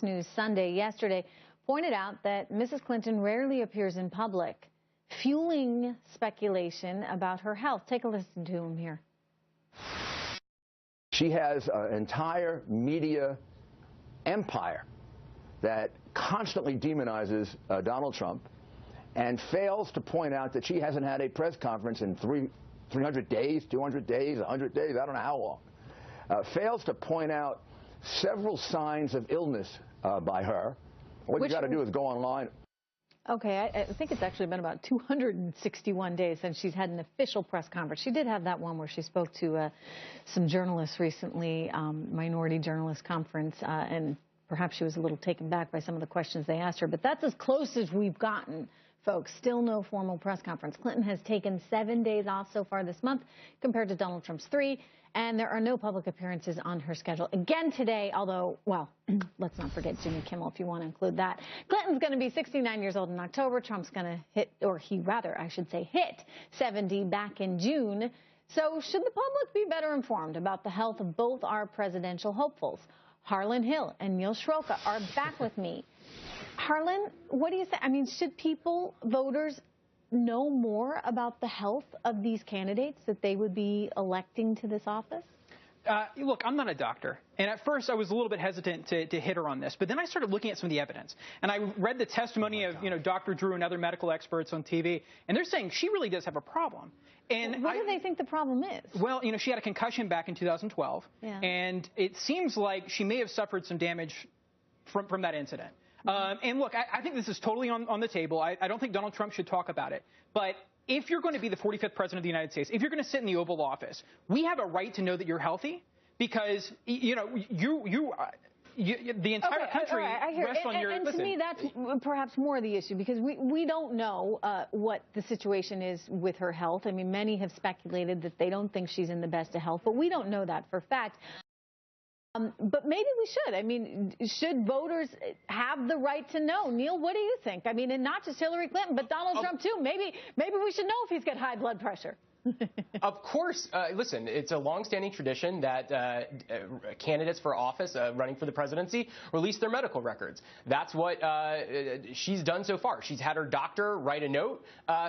News Sunday yesterday pointed out that Mrs. Clinton rarely appears in public, fueling speculation about her health. Take a listen to him here. She has an entire media empire that constantly demonizes Donald Trump and fails to point out that she hasn't had a press conference in 300 days, 200 days, 100 days, I don't know how long. Fails to point out several signs of illness by her. What you got to do is go online. Okay, I think it's actually been about 261 days since she's had an official press conference. She did have that one where she spoke to some journalists recently, minority journalist conference, and perhaps she was a little taken back by some of the questions they asked her. But that's as close as we've gotten, folks. Still no formal press conference. Clinton has taken 7 days off so far this month compared to Donald Trump's 3. And there are no public appearances on her schedule again today, although, well, let's not forget Jimmy Kimmel if you want to include that. Clinton's going to be 69 years old in October. Trump's going to hit, or he rather, I should say, hit 70 back in June. So should the public be better informed about the health of both our presidential hopefuls? Harlan Hill and Neil Schroka are back with me. Harlan, what do you think? I mean, should people, voters, know more about the health of these candidates that they would be electing to this office? Look, I'm not a doctor, and at first I was a little bit hesitant to hit her on this, but then I started looking at some of the evidence, and I read the testimony of, Dr. Drew and other medical experts on TV, and they're saying she really does have a problem. And what do they think the problem is? Well, she had a concussion back in 2012, and it seems like she may have suffered some damage from that incident. And look, I think this is totally on the table. I don't think Donald Trump should talk about it. But if you're going to be the 45th president of the United States, if you're going to sit in the Oval Office, we have a right to know that you're healthy because, the entire country rests on your... And to me, that's perhaps more the issue because we don't know what the situation is with her health. I mean, many have speculated that they don't think she's in the best of health, but we don't know that for fact. But maybe we should. I mean, should voters have the right to know? Neil, what do you think? I mean, and not just Hillary Clinton, but Donald Trump, too. Maybe we should know if he's got high blood pressure. Of course. Listen, it's a longstanding tradition that candidates for office running for the presidency release their medical records. That's what she's done so far. She's had her doctor write a note,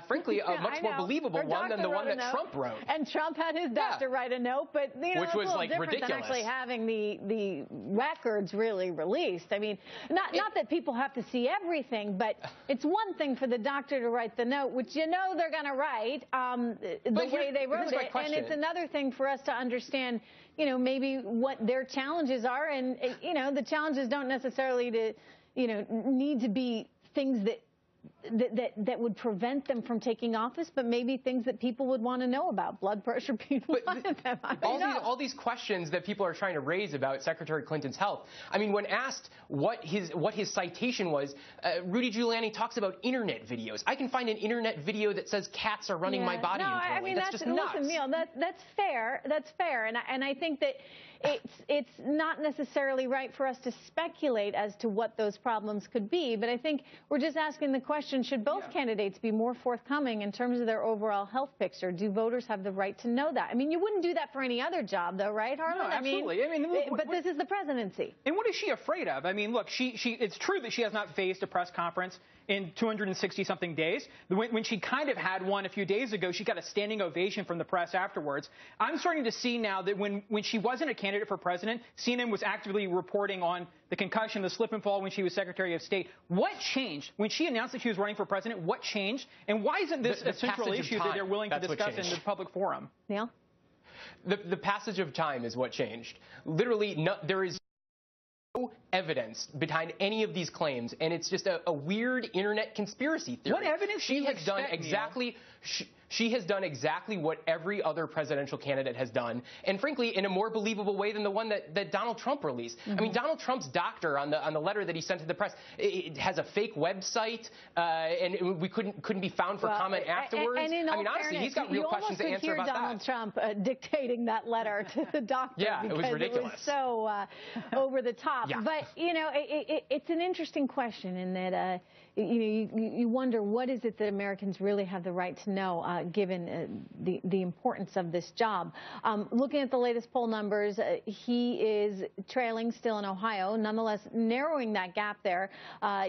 frankly, a much more believable one than the one that Trump wrote. And Trump had his doctor write a note, but which was like different ridiculous than actually having the records really released. I mean, not that people have to see everything, but it's one thing for the doctor to write the note, which they're going to write. The way they wrote it, and it's another thing for us to understand, maybe what their challenges are, and the challenges don't necessarily need to be things that would prevent them from taking office, but maybe things that people would want to know about. Blood pressure being one of them. All these questions that people are trying to raise about Secretary Clinton's health. I mean, when asked what his citation was, Rudy Giuliani talks about internet videos. I can find an internet video that says cats are running my body internally. I mean, that's just nuts. Listen, Neil, that's fair. That's fair, and I think that it's not necessarily right for us to speculate as to what those problems could be, but I think we're just asking the question, should both candidates be more forthcoming in terms of their overall health picture? Do voters have the right to know that? I mean, you wouldn't do that for any other job, though, right, Harlan? No, absolutely. But this is the presidency. And what is she afraid of? I mean, look, it's true that she has not faced a press conference in 260-something days. When she kind of had one a few days ago, she got a standing ovation from the press afterwards. I'm starting to see now that when she wasn't a candidate for president, CNN was actively reporting on the concussion, the slip and fall when she was Secretary of State. What changed? When she announced that she was running for president, what changed? And why isn't this a central issue that they're willing to discuss in the public forum? Neil? The passage of time is what changed. Literally, there is no evidence behind any of these claims, and it's just a weird internet conspiracy theory. What evidence she has done exactly? She has done exactly what every other presidential candidate has done, and frankly, in a more believable way than the one that Donald Trump released. I mean, Donald Trump's doctor on the letter that he sent to the press, it has a fake website, and we couldn't be found for comment afterwards. And in all honestly, fairness, he's got real questions to answer about Donald Trump dictating that letter to the doctor. Yeah, it was ridiculous. It was so over the top. Yeah. But it's an interesting question in that you wonder what is it that Americans really have the right to know. given the importance of this job. Looking at the latest poll numbers, he is trailing still in Ohio, nonetheless narrowing that gap there.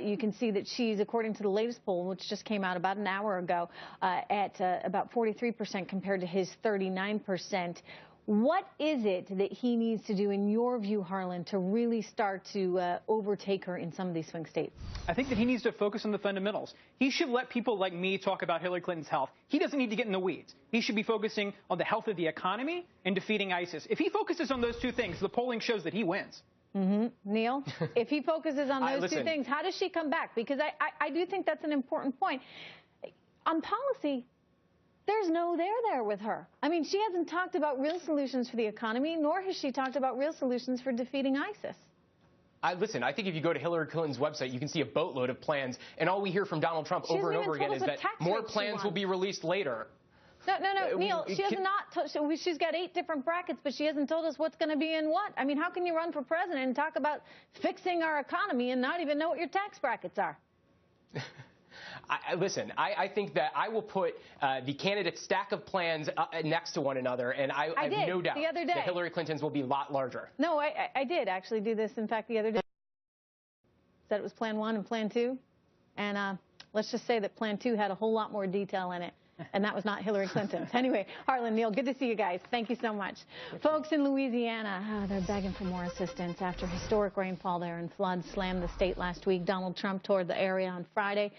You can see that she's, according to the latest poll, which just came out about an hour ago, at about 43% compared to his 39%. What is it that he needs to do, in your view, Harlan, to really start to overtake her in some of these swing states? I think that he needs to focus on the fundamentals. He should let people like me talk about Hillary Clinton's health. He doesn't need to get in the weeds. He should be focusing on the health of the economy and defeating ISIS. If he focuses on those two things, the polling shows that he wins. Neil, if he focuses on those two things, how does she come back? Because I do think that's an important point. On policy, there's no there with her. I mean, she hasn't talked about real solutions for the economy, nor has she talked about real solutions for defeating ISIS. Listen, I think if you go to Hillary Clinton's website, you can see a boatload of plans, and all we hear from Donald Trump over and over again is that more plans will be released later. No, Neil, she has not. She's got 8 different brackets, but she hasn't told us what's going to be in what. I mean, how can you run for president and talk about fixing our economy and not even know what your tax brackets are? Listen, I think that I will put the candidates' stack of plans next to one another, and I have no doubt that Hillary Clinton's will be a lot larger. No, I did actually do this, in fact, the other day. Said it was Plan 1 and Plan 2, and let's just say that Plan 2 had a whole lot more detail in it, and that was not Hillary Clinton's. Anyway, Harlan, Neil, good to see you guys. Thank you so much. Folks in Louisiana, they're begging for more assistance after historic rainfall there and floods slammed the state last week. Donald Trump toured the area on Friday.